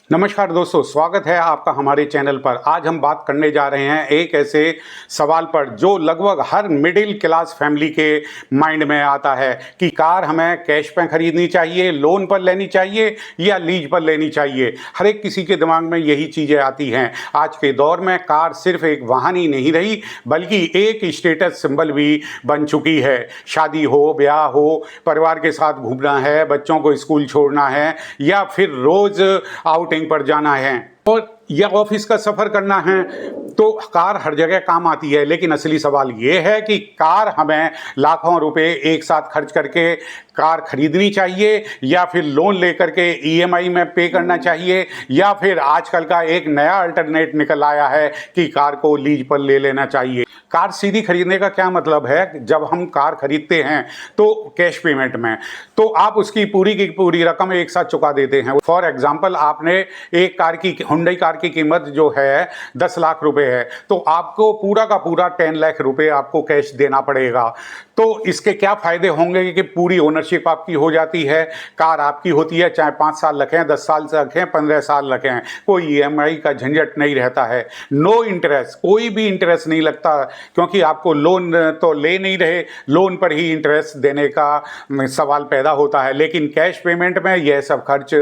नमस्कार दोस्तों, स्वागत है आपका हमारे चैनल पर। आज हम बात करने जा रहे हैं एक ऐसे सवाल पर जो लगभग हर मिडिल क्लास फैमिली के माइंड में आता है कि कार हमें कैश पे खरीदनी चाहिए, लोन पर लेनी चाहिए या लीज पर लेनी चाहिए। हर एक किसी के दिमाग में यही चीज़ें आती हैं। आज के दौर में कार सिर्फ एक वाहन ही नहीं रही बल्कि एक स्टेटस सिंबल भी बन चुकी है। शादी हो, ब्याह हो, परिवार के साथ घूमना है, बच्चों को स्कूल छोड़ना है या फिर रोज़ आउटिंग पर जाना है और या ऑफिस का सफर करना है तो कार हर जगह काम आती है। लेकिन असली सवाल ये है कि कार हमें लाखों रुपए एक साथ खर्च करके कार खरीदनी चाहिए या फिर लोन लेकर के ईएमआई में पे करना चाहिए या फिर आजकल का एक नया अल्टरनेट निकल आया है कि कार को लीज पर ले लेना चाहिए। कार सीधी खरीदने का क्या मतलब है? जब हम कार खरीदते हैं तो कैश पेमेंट में तो आप उसकी पूरी की पूरी रकम एक साथ चुका देते हैं। फॉर एग्जाम्पल, आपने एक कार की हुंडई कार की कीमत जो है 10 लाख रुपए है तो आपको पूरा का पूरा 10 लाख रुपए आपको कैश देना पड़ेगा। तो इसके क्या फायदे होंगे कि पूरी ओनरशिप आपकी हो जाती है, कार आपकी होती है, चाहे 5 साल रखें, 10 साल से रखें, 15 साल रखें, कोई ईएमआई का झंझट नहीं रहता है। नो इंटरेस्ट, कोई भी इंटरेस्ट नहीं लगता क्योंकि आपको लोन तो ले नहीं रहे, लोन पर ही इंटरेस्ट देने का सवाल पैदा होता है। लेकिन कैश पेमेंट में यह सब खर्च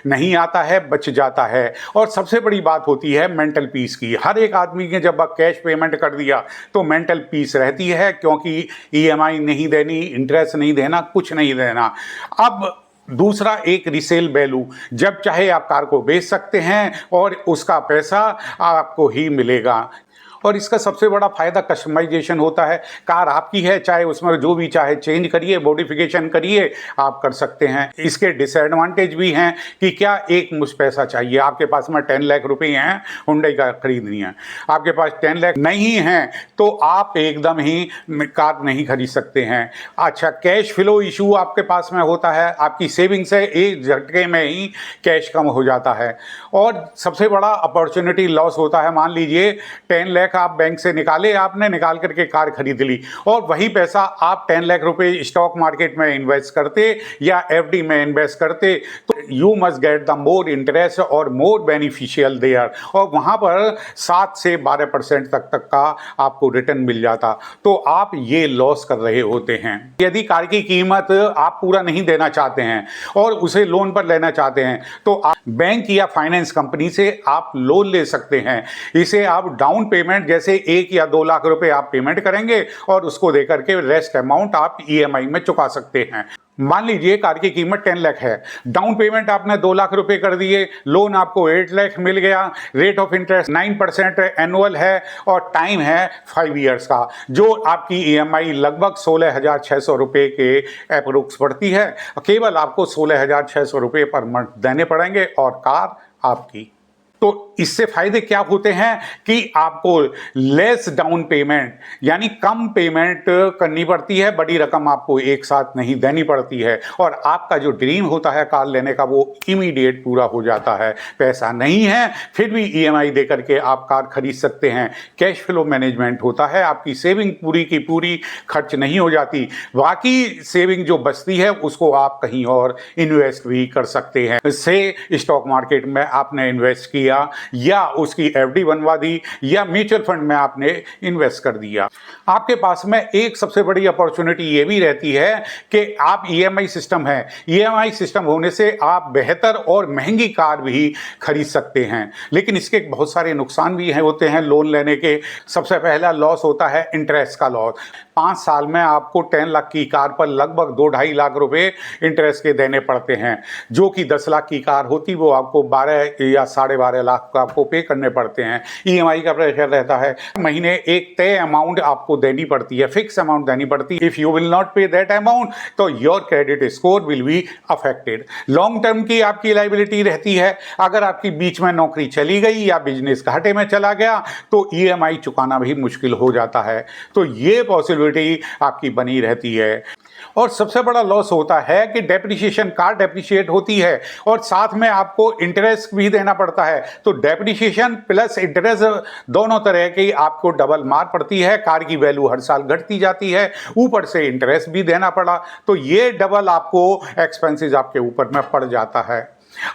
नहीं आता है, बच जाता है। और सबसे बड़ी बात होती है मेंटल पीस की। हर एक आदमी ने जब कैश पेमेंट कर दिया तो मेंटल पीस रहती है क्योंकि ईएमआई नहीं देनी, इंटरेस्ट नहीं देना, कुछ नहीं देना। अब दूसरा एक रीसेल वैल्यू, जब चाहे आप कार को बेच सकते हैं और उसका पैसा आपको ही मिलेगा। और इसका सबसे बड़ा फायदा कस्टमाइजेशन होता है। कार आपकी है, चाहे उसमें जो भी चाहे चेंज करिए, मॉडिफिकेशन करिए, आप कर सकते हैं। इसके डिसएडवांटेज भी हैं कि क्या एक मुश्त पैसा चाहिए। आपके पास में 10 लाख रुपए हैं, हुंडई कार खरीदनी है, आपके पास 10 लाख नहीं है तो आप एकदम ही कार नहीं खरीद सकते हैं। अच्छा, कैश फ्लो इशू आपके पास में होता है, आपकी सेविंग से एक झटके में ही कैश कम हो जाता है। और सबसे बड़ा अपॉर्चुनिटी लॉस होता है। मान लीजिए 10 लाख आप बैंक से निकाले, आपने निकाल करके कार खरीद ली और वही पैसा आप 10 लाख रुपए स्टॉक मार्केट में इन्वेस्ट करते या एफडी में इन्वेस्ट करते तो you must get the more interest और मोर बेनिफिशियल देयर, और वहां पर 7 से 12% तक का आपको रिटर्न मिल जाता। तो आप ये लॉस कर रहे होते हैं। यदि कार की कीमत आप पूरा नहीं देना चाहते हैं और उसे लोन पर लेना चाहते हैं तो आप बैंक या फाइनेंस कंपनी से आप लोन ले सकते हैं। इसे आप डाउन पेमेंट जैसे 1 या 2 लाख रुपए आप पेमेंट करेंगे और उसको देकर के रेस्ट अमाउंट आप ईएमआई में चुका सकते हैं। मान लीजिए कार की कीमत 10 लाख है, डाउन पेमेंट आपने 2 लाख रुपए कर दिए, लोन आपको 8 लाख मिल गया, रेट ऑफ इंटरेस्ट 9% एनुअल है और टाइम है 5 ईयर्स का, जो आपकी ईएमआई लगभग 16,600 रुपए के अप्रोक्स पड़ती है। केवल आपको 16,600 रुपए पर मंथ देने पड़ेंगे और कार आपकी। तो इससे फायदे क्या होते हैं कि आपको लेस डाउन पेमेंट यानी कम पेमेंट करनी पड़ती है, बड़ी रकम आपको एक साथ नहीं देनी पड़ती है और आपका जो ड्रीम होता है कार लेने का वो इमीडिएट पूरा हो जाता है। पैसा नहीं है फिर भी ईएमआई दे करके आप कार खरीद सकते हैं। कैश फ्लो मैनेजमेंट होता है, आपकी सेविंग पूरी की पूरी खर्च नहीं हो जाती, बाकी सेविंग जो बचती है उसको आप कहीं और इन्वेस्ट भी कर सकते हैं। से स्टॉक मार्केट में आपने इन्वेस्ट किया या उसकी एफडी बनवा दी या म्यूचुअल फंड में आपने इन्वेस्ट कर दिया। आपके पास में एक सबसे बड़ी अपॉर्चुनिटी ये भी रहती है कि आप ईएमआई सिस्टम है, ईएमआई सिस्टम होने से आप बेहतर और महंगी कार भी खरीद सकते हैं। लेकिन इसके बहुत सारे नुकसान भी होते हैं लोन लेने के। सबसे पहला लॉस होता है इंटरेस्ट का लॉस। 5 साल में आपको 10 लाख की कार पर लगभग 2-2.5 लाख रुपए इंटरेस्ट के देने पड़ते हैं, जो कि 10 लाख की कार होती वो आपको 12 या 12.5 लाख का आपको पे करने पड़ते हैं। ईएमआई का प्रेशर रहता है, महीने एक तय अमाउंट आपको देनी पड़ती है, फिक्स अमाउंट देनी पड़ती है। इफ यू विल नॉट पे दैट अमाउंट तो your credit score will be affected. Long term की आपकी लायबिलिटी रहती है, अगर आपकी बीच में नौकरी चली गई या बिजनेस घाटे में चला गया तो ईएमआई चुकाना भी मुश्किल हो जाता है। तो ये पॉसिबिलिटी आपकी बनी रहती है। और सबसे बड़ा लॉस होता है कि डेप्रिसिएशन, कार डेप्रिशिएट होती है और साथ में आपको इंटरेस्ट भी देना पड़ता है। तो डेप्रिसिएशन प्लस इंटरेस्ट दोनों तरह की आपको डबल मार पड़ती है। कार की वैल्यू हर साल घटती जाती है, ऊपर से इंटरेस्ट भी देना पड़ा, तो ये डबल आपको एक्सपेंसेस आपके ऊपर में पड़ जाता है।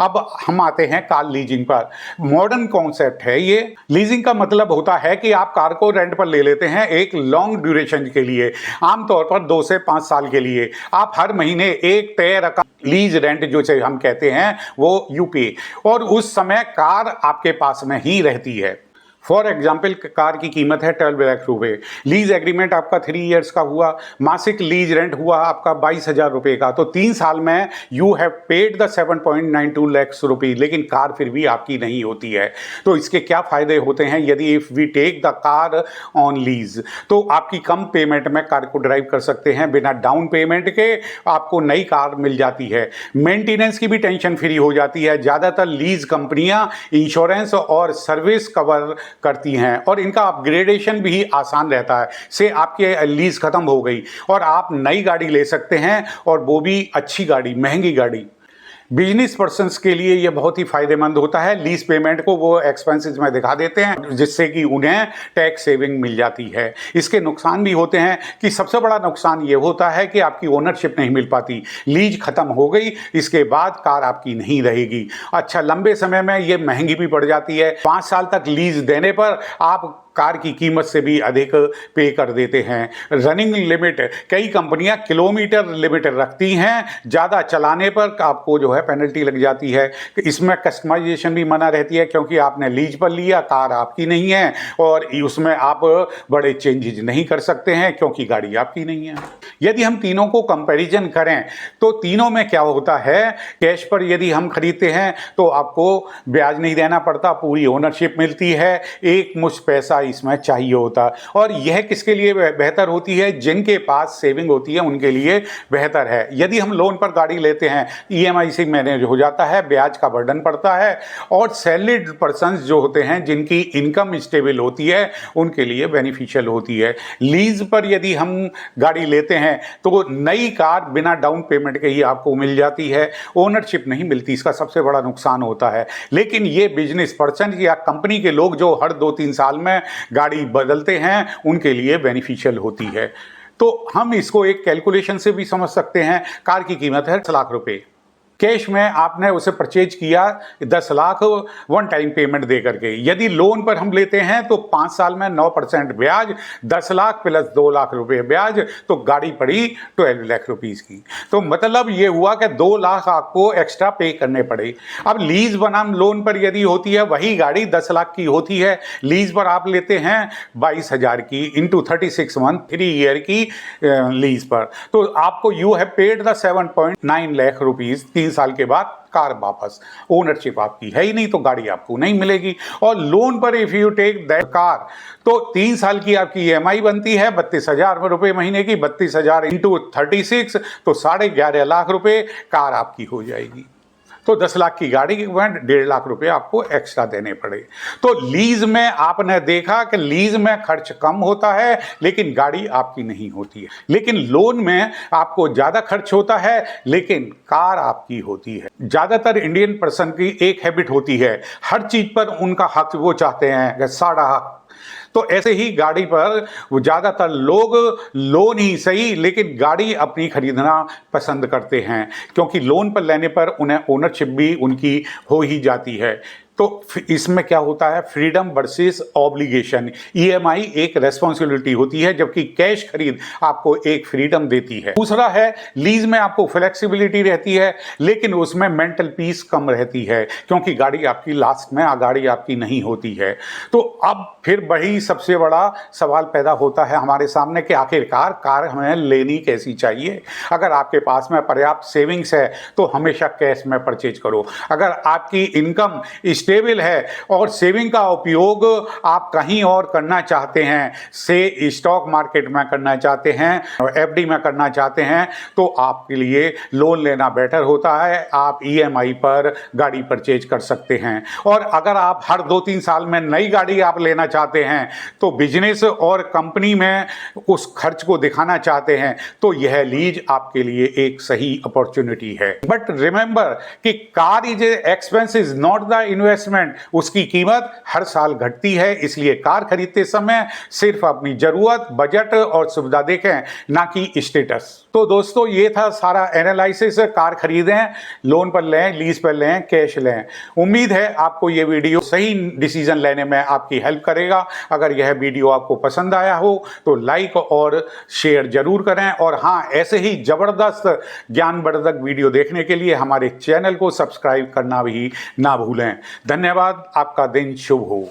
अब हम आते हैं कार लीजिंग पर। मॉडर्न कॉन्सेप्ट है ये। लीजिंग का मतलब होता है कि आप कार को रेंट पर ले लेते हैं एक लॉन्ग ड्यूरेशन के लिए, आमतौर पर 2 से 5 साल के लिए। आप हर महीने एक तय रकम लीज रेंट जो हम कहते हैं वो यूपी, और उस समय कार आपके पास में ही रहती है। फॉर एग्जाम्पल, कार की कीमत है 12 लाख रुपए, लीज एग्रीमेंट आपका 3 ईयर्स का हुआ, मासिक लीज रेंट हुआ आपका 22,000 रुपए का, तो 3 साल में you have paid the 7.92 lakh रुपए, लेकिन कार फिर भी आपकी नहीं होती है। तो इसके क्या फायदे होते हैं यदि if we take the car on lease? तो आपकी कम पेमेंट में कार को ड्राइव कर सकते हैं, बिना डाउन पेमेंट के आपको नई कार मिल जाती है, मेंटेनेंस की भी टेंशन फ्री हो जाती है। ज़्यादातर लीज कंपनियां इंश्योरेंस और सर्विस कवर करती हैं और इनका अपग्रेडेशन भी आसान रहता है। से आपकी लीज खत्म हो गई और आप नई गाड़ी ले सकते हैं, और वो भी अच्छी गाड़ी, महंगी गाड़ी। बिजनेस पर्सन्स के लिए ये बहुत ही फायदेमंद होता है। लीज पेमेंट को वो एक्सपेंसेस में दिखा देते हैं, जिससे कि उन्हें टैक्स सेविंग मिल जाती है। इसके नुकसान भी होते हैं कि सबसे बड़ा नुकसान ये होता है कि आपकी ओनरशिप नहीं मिल पाती। लीज खत्म हो गई, इसके बाद कार आपकी नहीं रहेगी। अच्छा, लंबे समय में ये महंगी भी पड़ जाती है। 5 साल तक लीज देने पर आप कार की कीमत से भी अधिक पे कर देते हैं। रनिंग लिमिट, कई कंपनियां किलोमीटर लिमिट रखती हैं, ज़्यादा चलाने पर आपको जो है पेनल्टी लग जाती है। इसमें कस्टमाइजेशन भी मना रहती है, क्योंकि आपने लीज पर लिया, कार आपकी नहीं है, और उसमें आप बड़े चेंजेज नहीं कर सकते हैं क्योंकि गाड़ी आपकी नहीं है। यदि हम तीनों को कंपैरिजन करें तो तीनों में क्या होता है, कैश पर यदि हम खरीदते हैं तो आपको ब्याज नहीं देना पड़ता, पूरी ओनरशिप मिलती है, एक मुश्त पैसा इसमें चाहिए होता। और यह किसके लिए बेहतर होती है? जिनके पास सेविंग होती है उनके लिए बेहतर है। यदि हम लोन पर गाड़ी लेते हैं, ईएमआई से मैनेज हो जाता है, ब्याज का बर्डन पड़ता है, और सैलरीड पर्सन्स जो होते हैं जिनकी इनकम स्टेबल होती है उनके लिए बेनिफिशियल होती है। लीज पर यदि हम गाड़ी लेते हैं तो नई कार बिना डाउन पेमेंट के ही आपको मिल जाती है, ओनरशिप नहीं मिलती, इसका सबसे बड़ा नुकसान होता है। लेकिन ये बिजनेस पर्सन या कंपनी के लोग जो हर 2-3 साल में गाड़ी बदलते हैं उनके लिए बेनिफिशियल होती है। तो हम इसको एक कैलकुलेशन से भी समझ सकते हैं। कार की कीमत है 10 लाख रुपए, कैश में आपने उसे परचेज किया 10 लाख वन टाइम पेमेंट दे करके। यदि लोन पर हम लेते हैं तो 5 साल में 9% ब्याज, 10 लाख प्लस 2 लाख रुपए ब्याज, तो गाड़ी पड़ी 12 लाख रुपीस की। तो मतलब ये हुआ कि 2 लाख आपको एक्स्ट्रा पे करने पड़े। अब लीज बनाम लोन पर यदि होती है, वही गाड़ी 10 लाख की होती है, लीज पर आप लेते हैं 22,000 की इंटू 36 मंथ, 3 ईयर की लीज पर, तो आपको you have paid the 7.9 lakh rupees. 3 साल के बाद कार वापस, ओनरशिप आपकी है ही नहीं, तो गाड़ी आपको नहीं मिलेगी। और लोन पर if you take that car, तो 3 साल की आपकी ईएमआई बनती है 32,000 रुपए महीने की, 32,000 इंटू 36, तो 11.5 लाख रुपए कार आपकी हो जाएगी। तो 10 लाख की गाड़ी में 1.5 लाख रुपए आपको एक्स्ट्रा देने पड़े। तो लीज में आपने देखा कि लीज में खर्च कम होता है लेकिन गाड़ी आपकी नहीं होती है। लेकिन लोन में आपको ज़्यादा खर्च होता है लेकिन कार आपकी होती है। ज़्यादातर इंडियन पर्सन की एक हैबिट होती है, हर चीज़ पर उनका हक वो चाहते हैं, साड़ा हक। तो ऐसे ही गाड़ी पर वो ज़्यादातर लोग लोन ही सही लेकिन गाड़ी अपनी खरीदना पसंद करते हैं, क्योंकि लोन पर लेने पर उन्हें ओनरशिप भी उनकी हो ही जाती है। तो इसमें क्या होता है, फ्रीडम वर्सेस ऑब्लिगेशन। ईएमआई एक रेस्पॉन्सिबिलिटी होती है जबकि कैश खरीद आपको एक फ्रीडम देती है। दूसरा है, लीज में आपको फ्लेक्सिबिलिटी रहती है लेकिन उसमें मेंटल पीस कम रहती है, क्योंकि गाड़ी आपकी लास्ट में गाड़ी आपकी नहीं होती है। तो अब फिर वही सबसे बड़ा सवाल पैदा होता है हमारे सामने कि आखिरकार कार हमें लेनी कैसी चाहिए। अगर आपके पास में पर्याप्त सेविंग्स है तो हमेशा कैश में परचेज करो। अगर आपकी इनकम स्टेबल है और सेविंग का उपयोग आप कहीं और करना चाहते हैं, से स्टॉक मार्केट में करना चाहते हैं, एफडी में करना चाहते हैं, तो आपके लिए लोन लेना बेटर होता है। आप ईएमआई पर गाड़ी परचेज कर सकते हैं। और अगर आप हर 2-3 साल में नई गाड़ी आप लेना चाहते हैं तो बिजनेस और कंपनी में उस खर्च को दिखाना चाहते हैं तो यह लीज आपके लिए एक सही अपॉर्चुनिटी है। बट रिमेंबर कि car is a expense, is not the investment investment, उसकी कीमत हर साल घटती है। इसलिए कार खरीदते समय सिर्फ अपनी जरूरत, बजट और सुविधा देखें, ना कि स्टेटस। तो दोस्तों, ये था सारा एनालिसिस। कार खरीदें, लोन पर लें, लीज पर लें, कैश लें। उम्मीद है आपको ये वीडियो सही डिसीजन लेने में आपकी हेल्प करेगा। अगर यह वीडियो आपको पसंद आया हो तो लाइक और शेयर जरूर करें, और हाँ, ऐसे ही जबरदस्त ज्ञानवर्धक वीडियो देखने के लिए हमारे चैनल को सब्सक्राइब करना भी ना भूलें। धन्यवाद। आपका दिन शुभ हो।